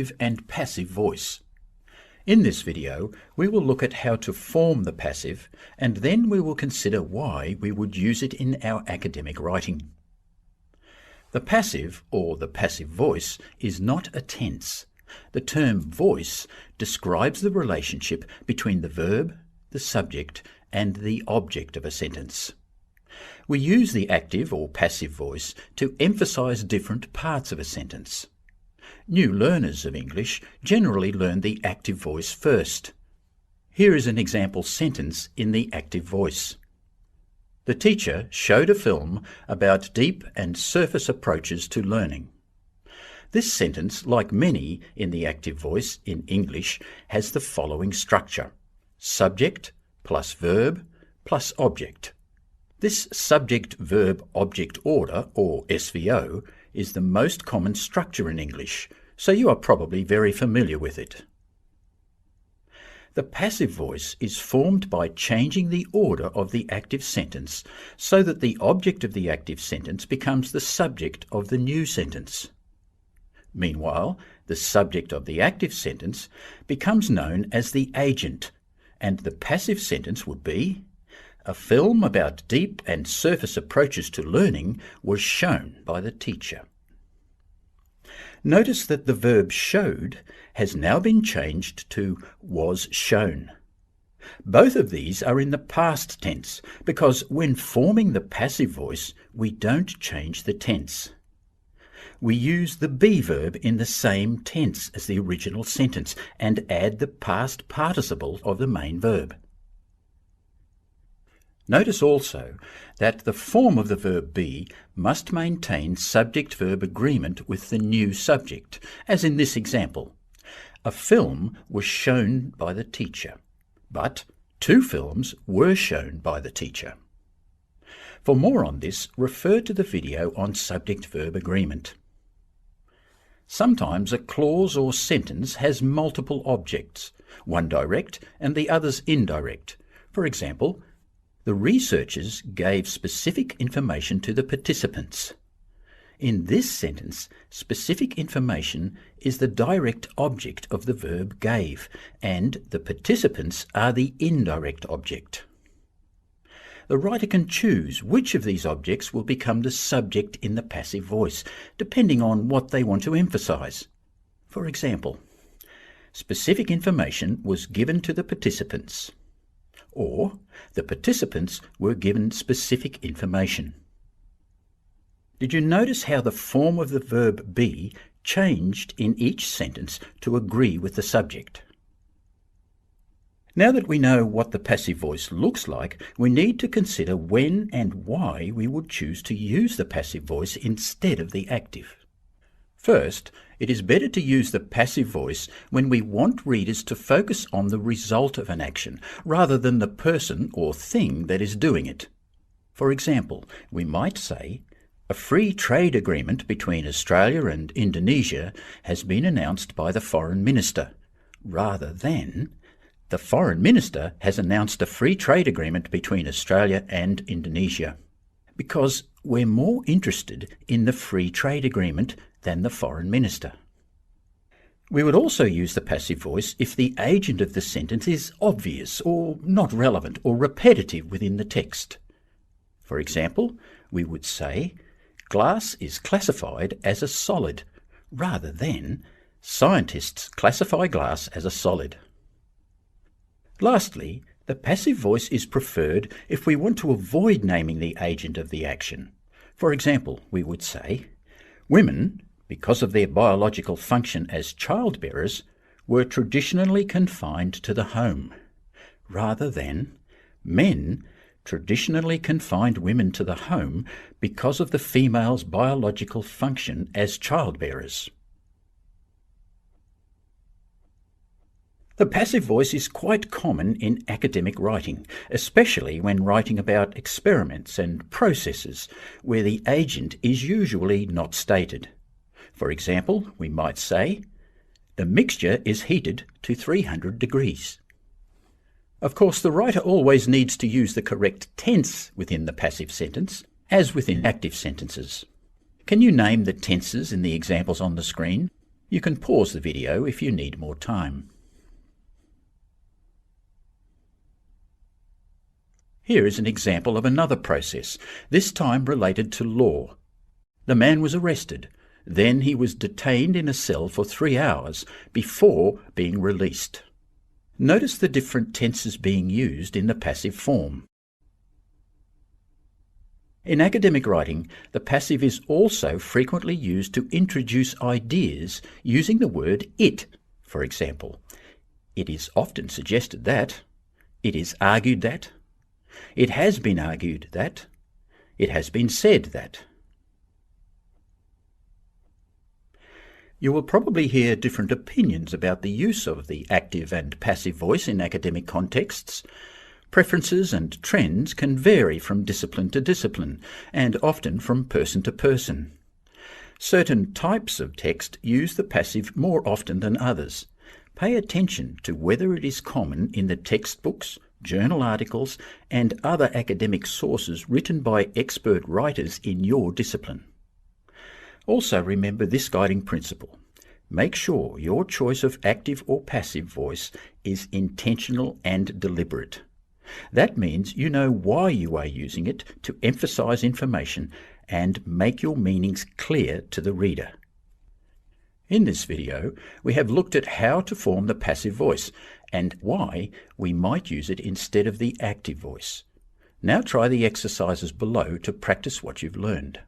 active and passive voice. In this video, we will look at how to form the passive, and then we will consider why we would use it in our academic writing. The passive, or the passive voice, is not a tense. The term voice describes the relationship between the verb, the subject, and the object of a sentence. We use the active or passive voice to emphasize different parts of a sentence. New learners of English generally learn the active voice first. Here is an example sentence in the active voice. The teacher showed a film about deep and surface approaches to learning. This sentence, like many in the active voice in English, has the following structure: subject plus verb plus object. This subject-verb-object order, or SVO, is the most common structure in English, so you are probably very familiar with it. The passive voice is formed by changing the order of the active sentence so that the object of the active sentence becomes the subject of the new sentence. Meanwhile, the subject of the active sentence becomes known as the agent, and the passive sentence would be: a film about deep and surface approaches to learning was shown by the teacher. Notice that the verb showed has now been changed to was shown. Both of these are in the past tense because when forming the passive voice, we don't change the tense. We use the be verb in the same tense as the original sentence and add the past participle of the main verb. Notice also that the form of the verb be must maintain subject-verb agreement with the new subject, as in this example. A film was shown by the teacher, but 2 films were shown by the teacher. For more on this, refer to the video on subject-verb agreement. Sometimes a clause or sentence has multiple objects, one direct and the others indirect. For example, the researchers gave specific information to the participants. In this sentence, specific information is the direct object of the verb gave, and the participants are the indirect object. The writer can choose which of these objects will become the subject in the passive voice, depending on what they want to emphasize. For example, specific information was given to the participants, or the participants were given specific information. Did you notice how the form of the verb be changed in each sentence to agree with the subject? Now that we know what the passive voice looks like, we need to consider when and why we would choose to use the passive voice instead of the active. First, it is better to use the passive voice when we want readers to focus on the result of an action, rather than the person or thing that is doing it. For example, we might say, a free trade agreement between Australia and Indonesia has been announced by the Foreign Minister, rather than, the Foreign Minister has announced a free trade agreement between Australia and Indonesia. Because we're more interested in the free trade agreement than the Foreign Minister. We would also use the passive voice if the agent of the sentence is obvious or not relevant or repetitive within the text. For example, we would say, glass is classified as a solid, rather than, scientists classify glass as a solid. Lastly, the passive voice is preferred if we want to avoid naming the agent of the action. For example, we would say, women, because of their biological function as childbearers, were traditionally confined to the home, rather than, men traditionally confined women to the home because of the female's biological function as childbearers. The passive voice is quite common in academic writing, especially when writing about experiments and processes where the agent is usually not stated. For example, we might say, the mixture is heated to 300 degrees. Of course, the writer always needs to use the correct tense within the passive sentence, as within active sentences. Can you name the tenses in the examples on the screen? You can pause the video if you need more time. Here is an example of another process, this time related to law. The man was arrested. Then he was detained in a cell for 3 hours before being released. Notice the different tenses being used in the passive form. In academic writing, the passive is also frequently used to introduce ideas using the word it. For example, it is often suggested that, it is argued that, it has been argued that, it has been said that. You will probably hear different opinions about the use of the active and passive voice in academic contexts. Preferences and trends can vary from discipline to discipline, and often from person to person. Certain types of text use the passive more often than others. Pay attention to whether it is common in the textbooks, journal articles, and other academic sources written by expert writers in your discipline. Also remember this guiding principle. Make sure your choice of active or passive voice is intentional and deliberate. That means you know why you are using it to emphasize information and make your meanings clear to the reader. In this video, we have looked at how to form the passive voice and why we might use it instead of the active voice. Now try the exercises below to practice what you've learned.